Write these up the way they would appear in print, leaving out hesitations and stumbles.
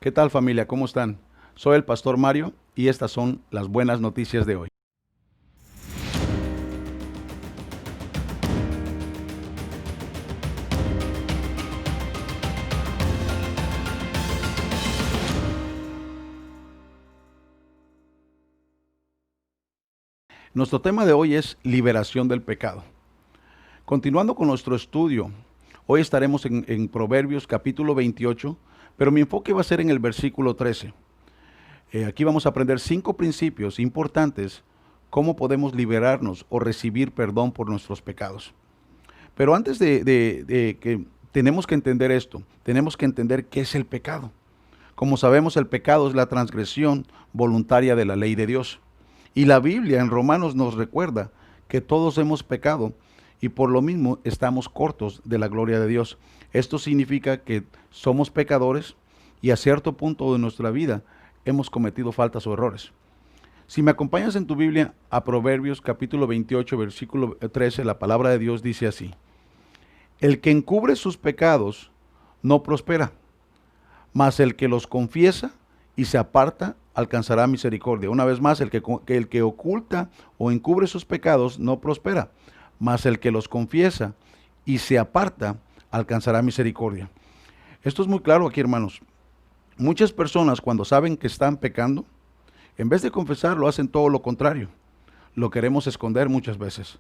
¿Qué tal, familia? ¿Cómo están? Soy el pastor Mario y estas son las buenas noticias de hoy. Nuestro tema de hoy es liberación del pecado. Continuando con nuestro estudio, hoy estaremos en Proverbios capítulo 28, pero mi enfoque va a ser en el versículo 13. Aquí vamos a aprender 5 principios importantes, cómo podemos liberarnos o recibir perdón por nuestros pecados. Pero antes de que tenemos que entender esto, tenemos que entender qué es el pecado. Como sabemos, el pecado es la transgresión voluntaria de la ley de Dios. Y la Biblia en Romanos nos recuerda que todos hemos pecado y por lo mismo estamos cortos de la gloria de Dios. Esto significa que somos pecadores y a cierto punto de nuestra vida hemos cometido faltas o errores. Si me acompañas en tu Biblia a Proverbios capítulo 28, versículo 13, la palabra de Dios dice así: El que encubre sus pecados no prospera, mas el que los confiesa y se aparta alcanzará misericordia. Una vez más, el que oculta o encubre sus pecados no prospera, mas el que los confiesa y se aparta alcanzará misericordia. Esto es muy claro aquí, hermanos. Muchas personas, cuando saben que están pecando, en vez de confesarlo, hacen todo lo contrario. Lo queremos esconder muchas veces.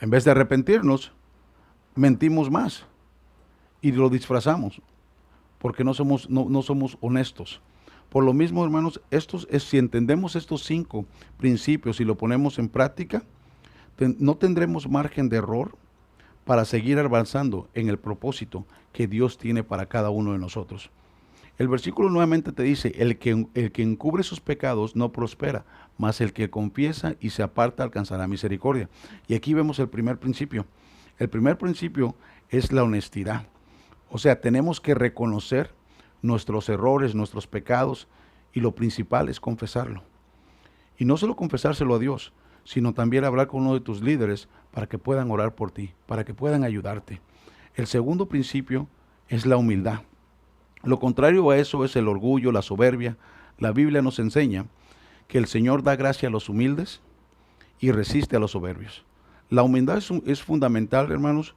En vez de arrepentirnos, mentimos más y lo disfrazamos porque no somos honestos. Por lo mismo, hermanos, si entendemos estos 5 principios y lo ponemos en práctica, no tendremos margen de error para seguir avanzando en el propósito que Dios tiene para cada uno de nosotros. El versículo nuevamente te dice: el que encubre sus pecados no prospera, mas el que confiesa y se aparta alcanzará misericordia. Y aquí vemos el primer principio. El primer principio es la honestidad. O sea, tenemos que reconocer nuestros errores, nuestros pecados, y lo principal es confesarlo. Y no solo confesárselo a Dios, sino también hablar con uno de tus líderes para que puedan orar por ti, para que puedan ayudarte. El segundo principio es la humildad. Lo contrario a eso es el orgullo, la soberbia. La Biblia nos enseña que el Señor da gracia a los humildes y resiste a los soberbios. La humildad es fundamental, hermanos,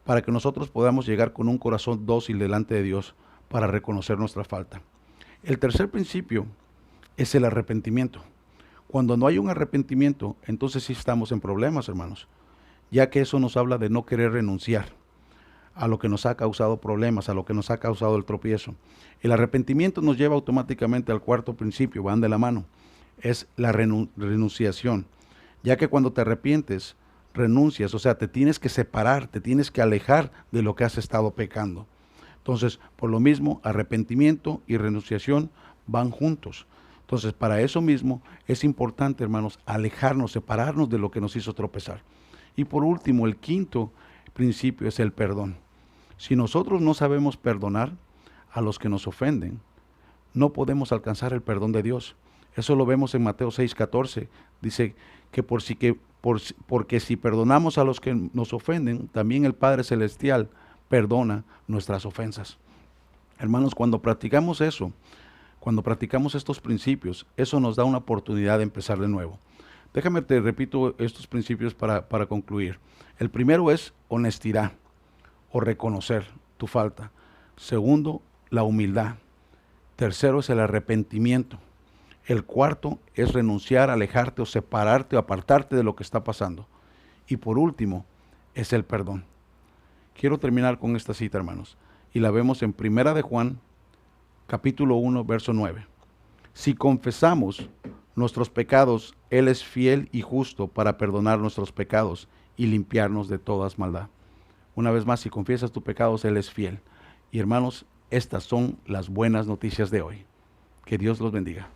para que nosotros podamos llegar con un corazón dócil delante de Dios para reconocer nuestra falta. El tercer principio es el arrepentimiento. Cuando no hay un arrepentimiento, entonces sí estamos en problemas, hermanos, ya que eso nos habla de no querer renunciar a lo que nos ha causado problemas, a lo que nos ha causado el tropiezo. El arrepentimiento nos lleva automáticamente al cuarto principio, van de la mano, es la renunciación, ya que cuando te arrepientes, renuncias, o sea, te tienes que separar, te tienes que alejar de lo que has estado pecando. Entonces, por lo mismo, arrepentimiento y renunciación van juntos. Entonces, para eso mismo es importante, hermanos, alejarnos, separarnos de lo que nos hizo tropezar. Y por último, el quinto principio es el perdón. Si nosotros no sabemos perdonar a los que nos ofenden, no podemos alcanzar el perdón de Dios. Eso lo vemos en Mateo 6:14. Dice que porque si perdonamos a los que nos ofenden, también el Padre Celestial perdona nuestras ofensas. Hermanos, cuando practicamos eso, cuando practicamos estos principios, eso nos da una oportunidad de empezar de nuevo. Déjame te repito estos principios para concluir. El primero es honestidad o reconocer tu falta. Segundo, la humildad. Tercero es el arrepentimiento. El cuarto es renunciar, alejarte o separarte o apartarte de lo que está pasando. Y por último, es el perdón. Quiero terminar con esta cita, hermanos, y la vemos en Primera de Juan, capítulo 1, verso 9. Si confesamos nuestros pecados, Él es fiel y justo para perdonar nuestros pecados y limpiarnos de toda maldad. Una vez más, si confiesas tus pecados, Él es fiel. Y hermanos, estas son las buenas noticias de hoy. Que Dios los bendiga.